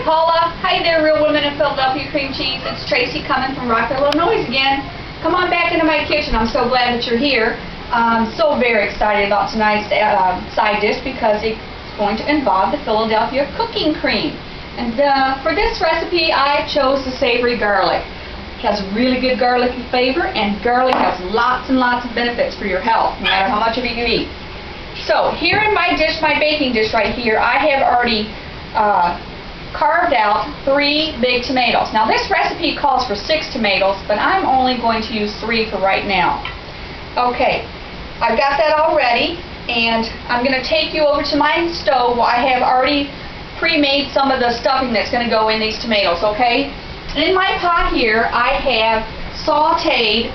Hi, Paula. Hi there, Real Women in Philadelphia Cream Cheese. It's Tracy coming from Rockville, Illinois again. Come on back into my kitchen. I'm so glad that you're here. I'm so very excited about tonight's side dish because it's going to involve the Philadelphia cooking cream. And for this recipe, I chose the savory garlic. It has really good garlicky flavor, and garlic has lots and lots of benefits for your health, no matter how much of it you eat. So here in my dish, my baking dish right here, I have already carved out 3 big tomatoes. Now this recipe calls for 6 tomatoes, but I'm only going to use 3 for right now. Okay, I've got that all ready, and I'm going to take you over to my stove. I have already pre-made some of the stuffing that's going to go in these tomatoes, okay? In my pot here, I have sauteed,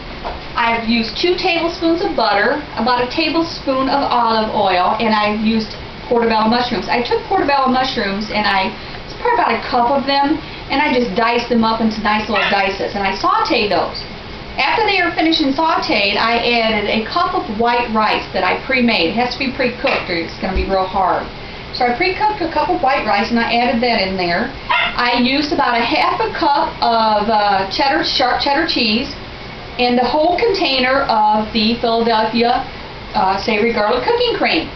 I've used 2 tablespoons of butter, about a tablespoon of olive oil, and I've used portabella mushrooms. I took portabella mushrooms and it's probably about a cup of them, and I just diced them up into nice little dices, and I sauteed those. After they are finished and sauteed, I added a cup of white rice that I pre-made. It has to be pre-cooked or it's going to be real hard. So I pre-cooked a cup of white rice and I added that in there. I used about a half a cup of sharp cheddar cheese and the whole container of the Philadelphia savory garlic cooking cream.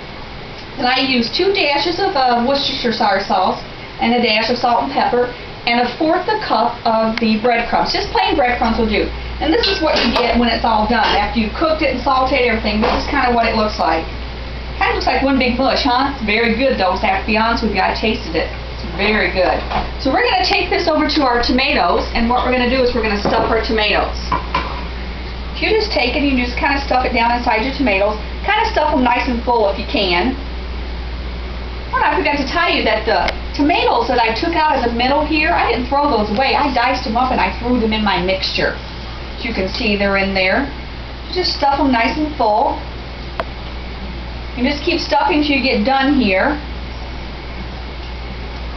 And I used 2 dashes of Worcestershire sauce and a dash of salt and pepper and 1/4 a cup of the breadcrumbs. Just plain breadcrumbs will do. And this is what you get when it's all done. After you've cooked it and sauteed everything, this is kind of what it looks like. Kind of looks like one big mush, huh? It's very good though, so I have to be honest with you, I tasted it. It's very good. So we're going to take this over to our tomatoes, and what we're going to do is we're going to stuff our tomatoes. If you just take it and you just kind of stuff it down inside your tomatoes, kind of stuff them nice and full if you can. Oh, I forgot to tell you that the tomatoes that I took out of the middle here, I didn't throw those away. I diced them up and I threw them in my mixture. As you can see, they're in there. Just stuff them nice and full. And just keep stuffing until you get done here.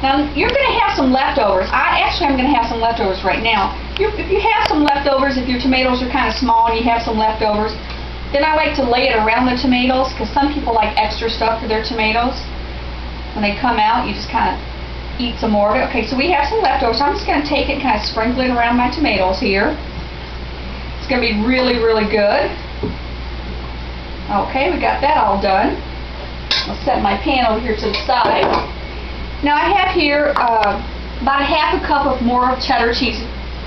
Now, you're going to have some leftovers. I'm going to have some leftovers right now. If you have some leftovers, if your tomatoes are kind of small and you have some leftovers, then I like to lay it around the tomatoes because some people like extra stuff for their tomatoes. When they come out, you just kind of eat some more of it. Okay, so we have some leftovers. So I'm just going to take it and kind of sprinkle it around my tomatoes here. It's going to be really, really good. Okay, we got that all done. I'll set my pan over here to the side. Now I have here about a half a cup of more cheddar cheese.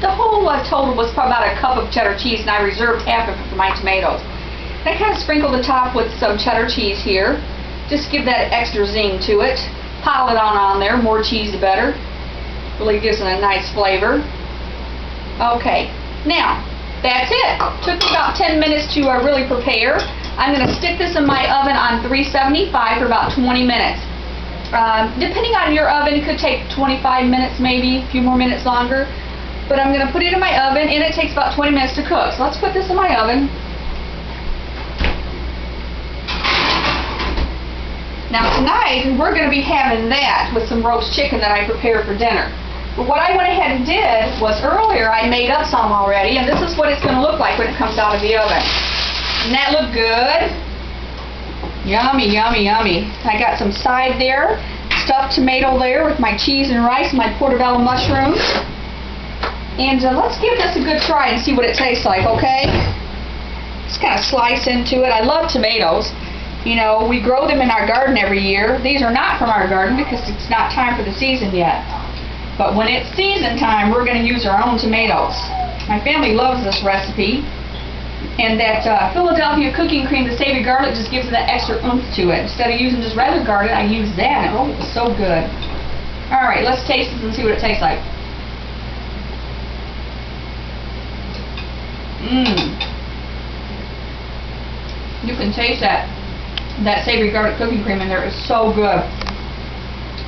The whole total was probably about a cup of cheddar cheese, and I reserved half of it for my tomatoes. And I kind of sprinkle the top with some cheddar cheese here. Just give that extra zing to it. Pile it on there. More cheese the better. Really gives it a nice flavor. Okay, now that's it. Took me about 10 minutes to really prepare. I'm going to stick this in my oven on 375 for about 20 minutes. Depending on your oven, it could take 25 minutes, maybe a few more minutes longer. But I'm going to put it in my oven, and it takes about 20 minutes to cook. So let's put this in my oven. Now tonight, we're going to be having that with some roast chicken that I prepared for dinner. But what I went ahead and did was earlier I made up some already, and this is what it's going to look like when it comes out of the oven. Doesn't that look good? Yummy, yummy, yummy. I got some side there, stuffed tomato there with my cheese and rice, my portabella mushrooms. And let's give this a good try and see what it tastes like, okay? Just kind of slice into it. I love tomatoes. You know, we grow them in our garden every year. These are not from our garden because it's not time for the season yet. But when it's season time, we're going to use our own tomatoes. My family loves this recipe. And that Philadelphia cooking cream, the savory garlic, just gives it that extra oomph to it. Instead of using just regular garlic, I use that. Oh, it was so good. Alright, let's taste this and see what it tastes like. You can taste that savory garlic cooking cream in there. It's so good.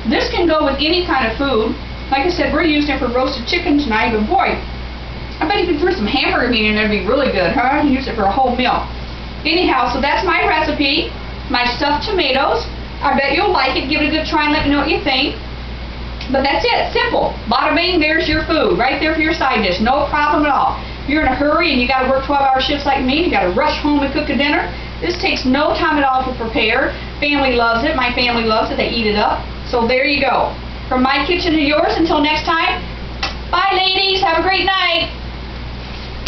This can go with any kind of food. Like I said, we're using it for roasted chicken tonight, but boy, I bet you could throw some hamburger meat in there, it'd be really good, huh? You can use it for a whole meal. Anyhow, so that's my recipe, my stuffed tomatoes. I bet you'll like it. Give it a good try and let me know what you think. But that's it, simple. Bada bing, there's your food, right there for your side dish. No problem at all. If you're in a hurry and you got to work 12-hour shifts like me, you got to rush home and cook a dinner, this takes no time at all to prepare. Family loves it. My family loves it. They eat it up. So there you go. From my kitchen to yours, until next time, bye ladies, have a great